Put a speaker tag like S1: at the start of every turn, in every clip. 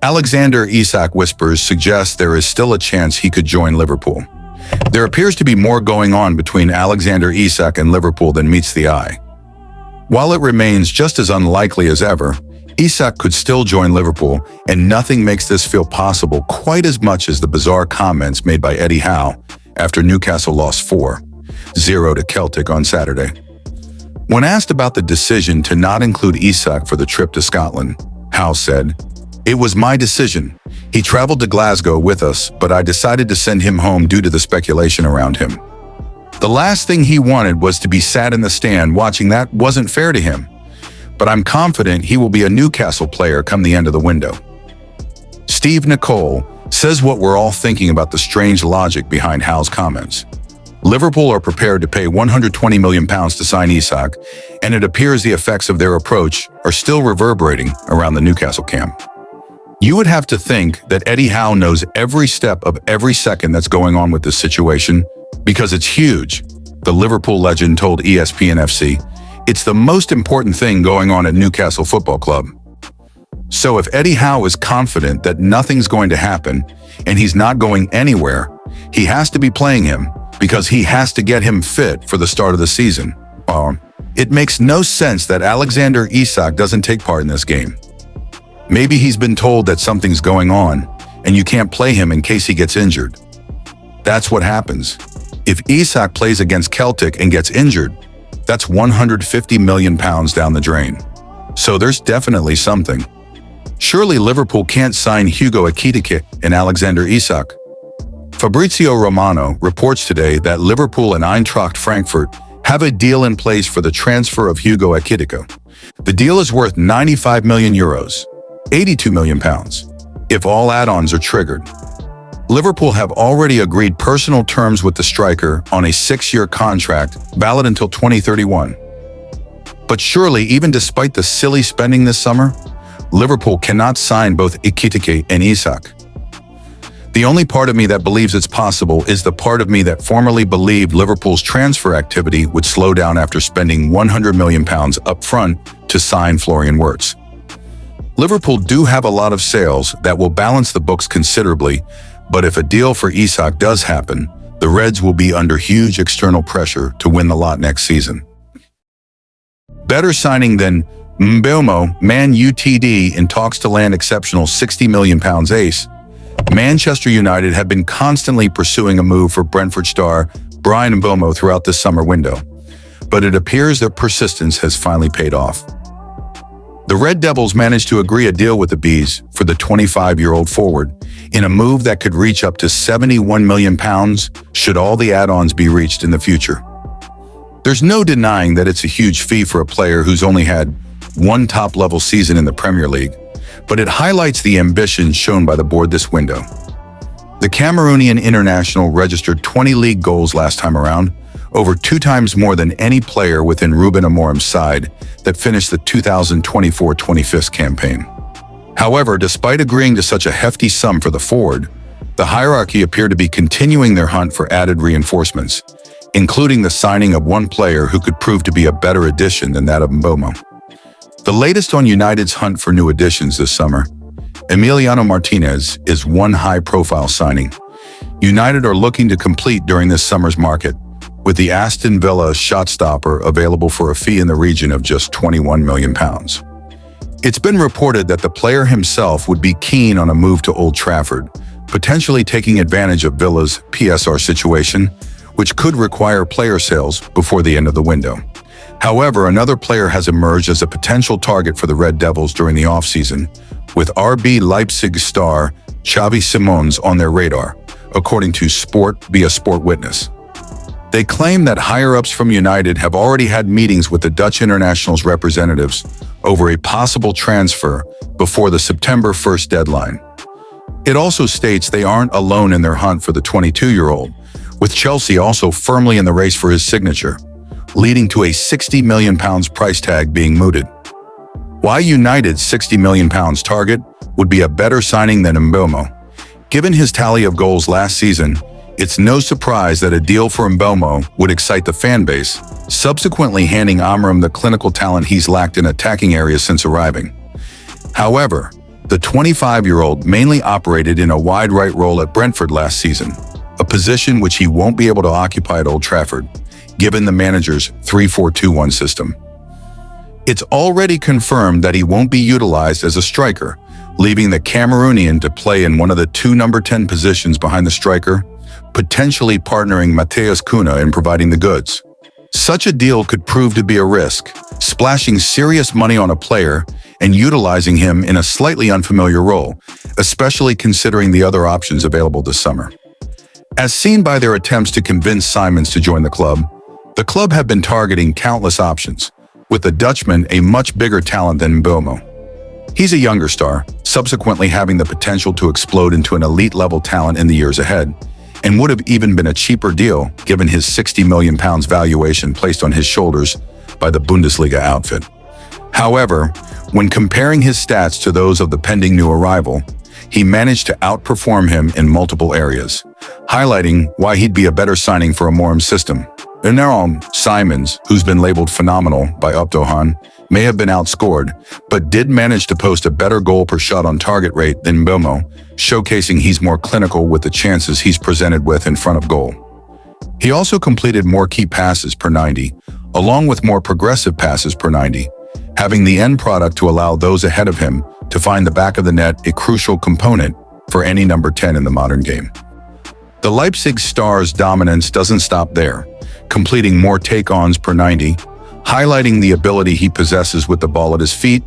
S1: Alexander Isak whispers suggest there is still a chance he could join Liverpool. There appears to be more going on between Alexander Isak and Liverpool than meets the eye. While it remains just as unlikely as ever, Isak could still join Liverpool, and nothing makes this feel possible quite as much as the bizarre comments made by Eddie Howe after Newcastle lost 4-0 to Celtic on Saturday. When asked about the decision to not include Isak for the trip to Scotland, Howe said, "It was my decision. He traveled to Glasgow with us, but I decided to send him home due to the speculation around him. The last thing he wanted was to be sat in the stand watching. That wasn't fair to him. But I'm confident he will be a Newcastle player come the end of the window." Steve Nicole says what we're all thinking about the strange logic behind Howe's comments. Liverpool are prepared to pay £120 million to sign Isaac, and it appears the effects of their approach are still reverberating around the Newcastle camp. You would have to think that Eddie Howe knows every step of every second that's going on with this situation, because it's huge, the Liverpool legend told ESPN FC. It's the most important thing going on at Newcastle Football Club. So if Eddie Howe is confident that nothing's going to happen and he's not going anywhere, he has to be playing him because he has to get him fit for the start of the season. It makes no sense that Alexander Isak doesn't take part in this game. Maybe he's been told that something's going on and you can't play him in case he gets injured. That's what happens. If Isak plays against Celtic and gets injured, that's £150 million down the drain. So there's definitely something. Surely Liverpool can't sign Hugo Ekitike and Alexander Isak. Fabrizio Romano reports today that Liverpool and Eintracht Frankfurt have a deal in place for the transfer of Hugo Ekitike. The deal is worth €95 million, £82 million, if all add-ons are triggered. Liverpool have already agreed personal terms with the striker on a 6-year contract valid until 2031. But surely, even despite the silly spending this summer, Liverpool cannot sign both Ekitike and Isak. The only part of me that believes it's possible is the part of me that formerly believed Liverpool's transfer activity would slow down after spending £100 million up front to sign Florian Wirtz. Liverpool do have a lot of sales that will balance the books considerably, but if a deal for Isak does happen, the Reds will be under huge external pressure to win the lot next season. Better signing than Mbeumo, Man Utd in talks to land exceptional £60 million ace. Manchester United have been constantly pursuing a move for Brentford star Bryan Mbeumo throughout this summer window, but it appears their persistence has finally paid off. The Red Devils managed to agree a deal with the Bees for the 25-year-old forward in a move that could reach up to £71 million should all the add-ons be reached in the future. There's no denying that it's a huge fee for a player who's only had one top-level season in the Premier League, but it highlights the ambition shown by the board this window. The Cameroonian international registered 20 league goals last time around, over 2 times more than any player within Ruben Amorim's side that finished the 2024-25 campaign. However, despite agreeing to such a hefty sum for the forward, the hierarchy appear to be continuing their hunt for added reinforcements, including the signing of one player who could prove to be a better addition than that of Mbeumo. The latest on United's hunt for new additions this summer, Emiliano Martinez is one high-profile signing United are looking to complete during this summer's market, with the Aston Villa shot-stopper available for a fee in the region of just £21 million. It's been reported that the player himself would be keen on a move to Old Trafford, potentially taking advantage of Villa's PSR situation, which could require player sales before the end of the window. However, another player has emerged as a potential target for the Red Devils during the offseason, with RB Leipzig star Xavi Simons on their radar, according to Sport via Sport Witness. They claim that higher-ups from United have already had meetings with the Dutch international's representatives over a possible transfer before the September 1st deadline. It also states they aren't alone in their hunt for the 22-year-old, with Chelsea also firmly in the race for his signature, leading to a £60 million price tag being mooted. Why United's £60 million target would be a better signing than Mbeumo? Given his tally of goals last season, it's no surprise that a deal for Mbeumo would excite the fan base, subsequently handing Amorim the clinical talent he's lacked in attacking areas since arriving. However, The 25-year-old mainly operated in a wide right role at Brentford last season, a position which he won't be able to occupy at Old Trafford, given the manager's 3-4-2-1 system. It's already confirmed that he won't be utilized as a striker, leaving the Cameroonian to play in one of the two number 10 positions behind the striker, potentially partnering Matheus Cunha in providing the goods. Such a deal could prove to be a risk, splashing serious money on a player and utilizing him in a slightly unfamiliar role, especially considering the other options available this summer. As seen by their attempts to convince Simons to join the club have been targeting countless options, with the Dutchman a much bigger talent than Mbappe. He's a younger star, subsequently having the potential to explode into an elite-level talent in the years ahead, and would have even been a cheaper deal given his £60 million valuation placed on his shoulders by the Bundesliga outfit. However, when comparing his stats to those of the pending new arrival, he managed to outperform him in multiple areas, highlighting why he'd be a better signing for a Morim system. Simons, who's been labeled phenomenal by Uptohan, may have been outscored, but did manage to post a better goal per shot on target rate than Mbappe, showcasing he's more clinical with the chances he's presented with in front of goal. He also completed more key passes per 90, along with more progressive passes per 90, having the end product to allow those ahead of him to find the back of the net, a crucial component for any number 10 in the modern game. The Leipzig star's dominance doesn't stop there, completing more take-ons per 90, highlighting the ability he possesses with the ball at his feet,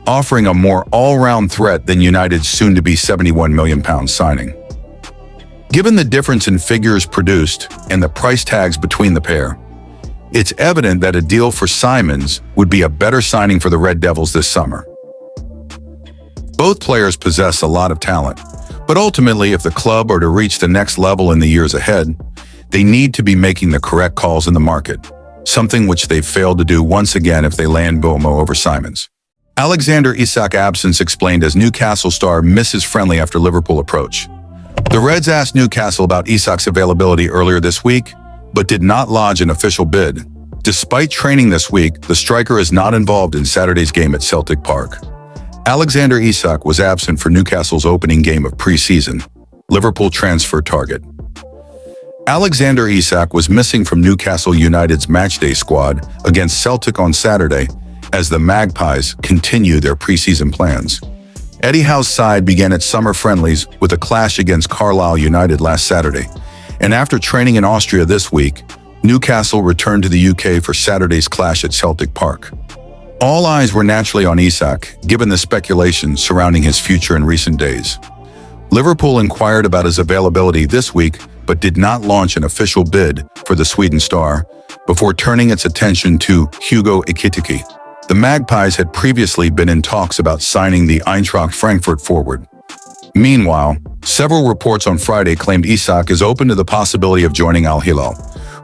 S1: offering a more all-round threat than United's soon-to-be £71 million signing. Given the difference in figures produced and the price tags between the pair, it's evident that a deal for Simons would be a better signing for the Red Devils this summer. Both players possess a lot of talent, but ultimately, if the club are to reach the next level in the years ahead, they need to be making the correct calls in the market, something which they've failed to do once again if they land Mbappe over Simons. Alexander Isak's absence explained as Newcastle star misses friendly after Liverpool approach. The Reds asked Newcastle about Isak's availability earlier this week, but did not lodge an official bid. Despite training this week, the striker is not involved in Saturday's game at Celtic Park. Alexander Isak was absent for Newcastle's opening game of pre-season. Liverpool transfer target. Alexander Isak was missing from Newcastle United's matchday squad against Celtic on Saturday as the Magpies continue their pre-season plans. Eddie Howe's side began its summer friendlies with a clash against Carlisle United last Saturday, and after training in Austria this week, Newcastle returned to the UK for Saturday's clash at Celtic Park. All eyes were naturally on Isak, given the speculation surrounding his future in recent days. Liverpool inquired about his availability this week, but did not launch an official bid for the Sweden star before turning its attention to Hugo Ekitike. The Magpies had previously been in talks about signing the Eintracht Frankfurt forward. Meanwhile, several reports on Friday claimed Isak is open to the possibility of joining Al Hilal,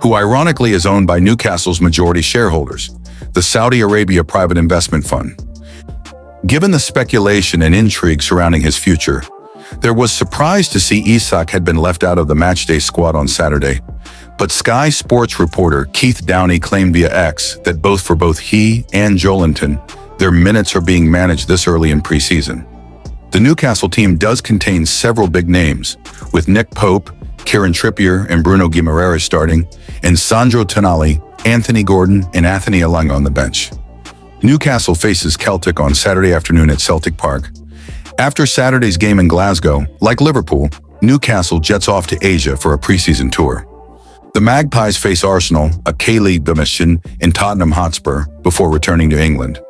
S1: who ironically is owned by Newcastle's majority shareholders, the Saudi Arabia Private Investment Fund. Given the speculation and intrigue surrounding his future, there was surprise to see Isak had been left out of the matchday squad on Saturday, but Sky Sports reporter Keith Downey claimed via X that both he and Joelinton, their minutes are being managed this early in preseason. The Newcastle team does contain several big names, with Nick Pope, Kieran Trippier, and Bruno Guimaraes starting, and Sandro Tonali, Anthony Gordon, and Anthony Elanga on the bench. Newcastle faces Celtic on Saturday afternoon at Celtic Park. After Saturday's game in Glasgow, like Liverpool, Newcastle jets off to Asia for a preseason tour. The Magpies face Arsenal, a K-League mission, in Tottenham Hotspur before returning to England.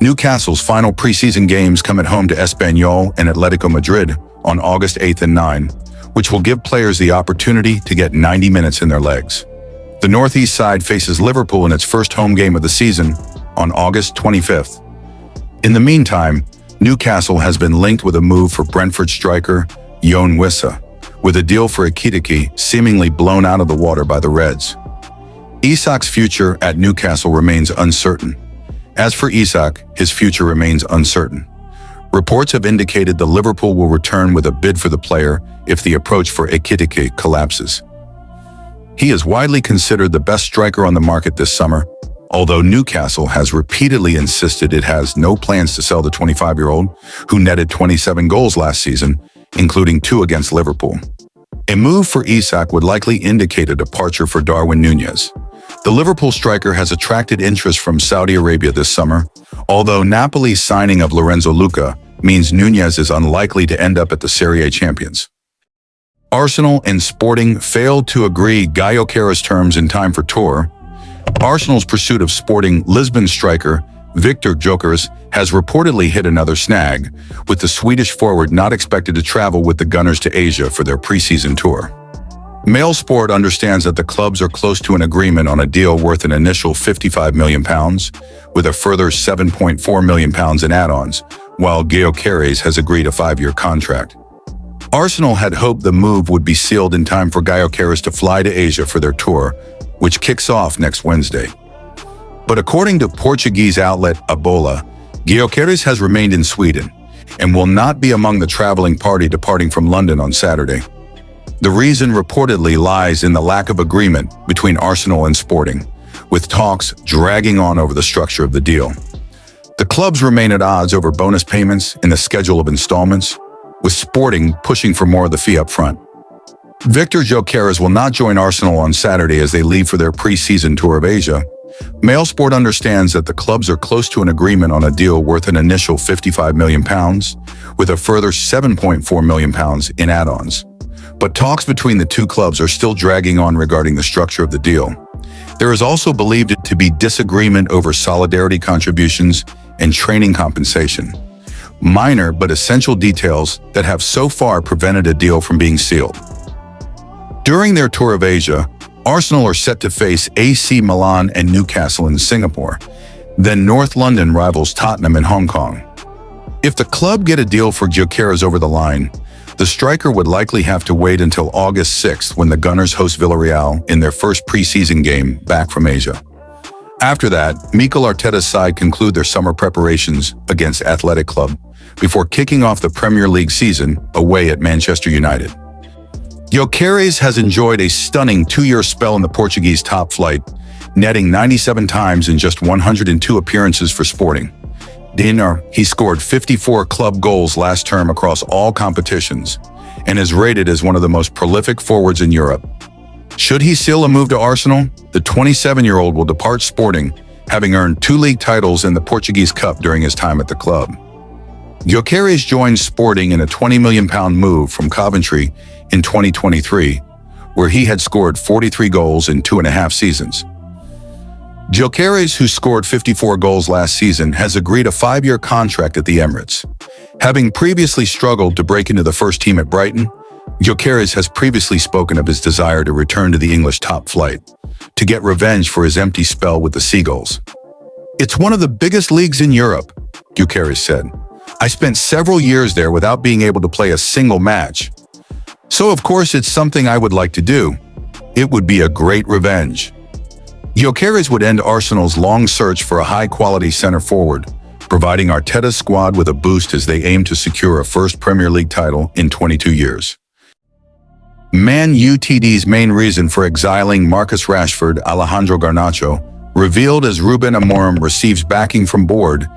S1: Newcastle's final preseason games come at home to Espanyol and Atletico Madrid on August 8th and 9, which will give players the opportunity to get 90 minutes in their legs. The Northeast side faces Liverpool in its first home game of the season on August 25th. In the meantime, Newcastle has been linked with a move for Brentford striker Yoane Wissa, with a deal for Ekitike seemingly blown out of the water by the Reds. Isak's future at Newcastle remains uncertain. As for Isak, his future remains uncertain. Reports have indicated the Liverpool will return with a bid for the player if the approach for Ekitike collapses. He is widely considered the best striker on the market this summer, although Newcastle has repeatedly insisted it has no plans to sell the 25-year-old, who netted 27 goals last season, including 2 against Liverpool. A move for Isak would likely indicate a departure for Darwin Núñez. The Liverpool striker has attracted interest from Saudi Arabia this summer, although Napoli's signing of Lorenzo Luca means Núñez is unlikely to end up at the Serie A champions. Arsenal and Sporting failed to agree Gyökeres terms in time for tour. Arsenal's pursuit of Sporting Lisbon striker Viktor Gyökeres has reportedly hit another snag, with the Swedish forward not expected to travel with the Gunners to Asia for their pre-season tour. Mail Sport understands that the clubs are close to an agreement on a deal worth an initial £55 million, with a further £7.4 million in add-ons, while Gyökeres has agreed a 5-year contract. Arsenal had hoped the move would be sealed in time for Gyökeres to fly to Asia for their tour, which kicks off next Wednesday. But according to Portuguese outlet Abola, Gyökeres has remained in Sweden and will not be among the traveling party departing from London on Saturday. The reason reportedly lies in the lack of agreement between Arsenal and Sporting, with talks dragging on over the structure of the deal. The clubs remain at odds over bonus payments and the schedule of installments, with Sporting pushing for more of the fee up front. Viktor Gyökeres will not join Arsenal on Saturday as they leave for their pre-season tour of Asia. Mail Sport understands that the clubs are close to an agreement on a deal worth an initial £55 million, with a further £7.4 million in add-ons. But talks between the two clubs are still dragging on regarding the structure of the deal. There is also believed to be disagreement over solidarity contributions and training compensation. Minor but essential details that have so far prevented a deal from being sealed. During their tour of Asia, Arsenal are set to face AC Milan and Newcastle in Singapore, then North London rivals Tottenham in Hong Kong. If the club get a deal for Gyökeres over the line, the striker would likely have to wait until August 6th when the Gunners host Villarreal in their first pre-season game back from Asia. After that, Mikel Arteta's side conclude their summer preparations against Athletic Club before kicking off the Premier League season away at Manchester United. Gyökeres has enjoyed a stunning 2-year spell in the Portuguese top flight, netting 97 times in just 102 appearances for Sporting. He scored 54 club goals last term across all competitions and is rated as one of the most prolific forwards in Europe. Should he seal a move to Arsenal, the 27-year-old will depart Sporting, having earned 2 league titles in the Portuguese Cup during his time at the club. Gyökeres joined Sporting in a £20 million move from Coventry in 2023, where he had scored 43 goals in 2.5 seasons. Gyökeres, who scored 54 goals last season, has agreed a 5-year contract at the Emirates. Having previously struggled to break into the first team at Brighton, Gyökeres has previously spoken of his desire to return to the English top flight, to get revenge for his empty spell with the Seagulls. "It's one of the biggest leagues in Europe," Gyökeres said. "I spent several years there without being able to play a single match. So of course it's something I would like to do. It would be a great revenge." Gyökeres would end Arsenal's long search for a high-quality center forward, providing Arteta's squad with a boost as they aim to secure a first Premier League title in 22 years. Man Utd's main reason for exiling Marcus Rashford, Alejandro Garnacho, revealed as Ruben Amorim receives backing from board.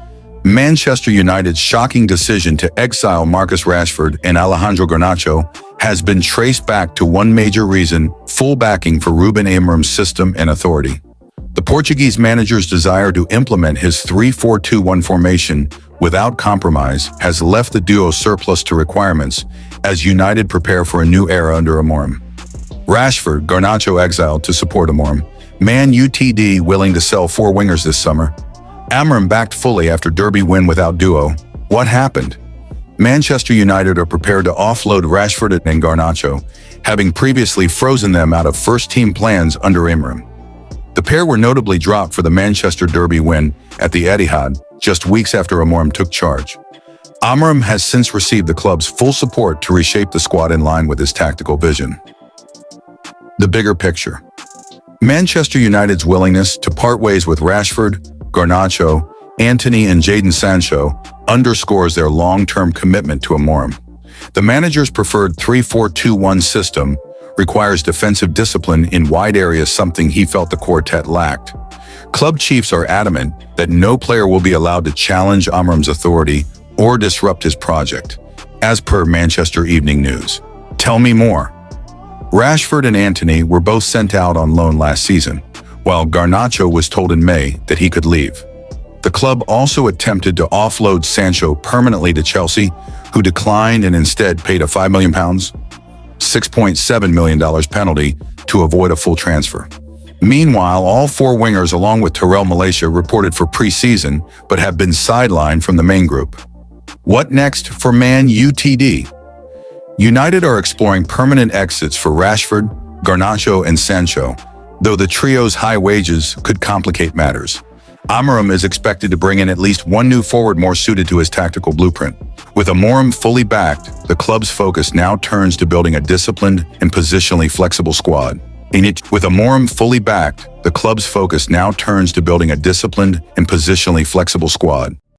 S1: Manchester United's shocking decision to exile Marcus Rashford and Alejandro Garnacho has been traced back to one major reason: full backing for Ruben Amorim's system and authority. The Portuguese manager's desire to implement his 3-4-2-1 formation without compromise has left the duo surplus to requirements as United prepare for a new era under Amorim. Rashford, Garnacho exiled to support Amorim. Man Utd willing to sell 4 wingers this summer. Amorim backed fully after Derby win without duo. What happened? Manchester United are prepared to offload Rashford and Garnacho, having previously frozen them out of first-team plans under Amorim. The pair were notably dropped for the Manchester Derby win at the Etihad just weeks after Amorim took charge. Amorim has since received the club's full support to reshape the squad in line with his tactical vision. The bigger picture. Manchester United's willingness to part ways with Rashford, Garnacho, Antony and Jadon Sancho underscores their long-term commitment to Amorim. The manager's preferred 3-4-2-1 system requires defensive discipline in wide areas, something he felt the quartet lacked. Club chiefs are adamant that no player will be allowed to challenge Amram's authority or disrupt his project, as per Manchester Evening News. Tell me more. Rashford and Antony were both sent out on loan last season, while Garnacho was told in May that he could leave. The club also attempted to offload Sancho permanently to Chelsea, who declined and instead paid a £5 million, $6.7 million penalty to avoid a full transfer. Meanwhile, all four wingers along with Terrell Malaysia reported for pre-season but have been sidelined from the main group. What next for Man Utd? United are exploring permanent exits for Rashford, Garnacho and Sancho, though the trio's high wages could complicate matters. Amram is expected to bring in at least one new forward more suited to his tactical blueprint. With Amram fully backed, the club's focus now turns to building a disciplined and positionally flexible squad. With Amram fully backed, the club's focus now turns to building a disciplined and positionally flexible squad.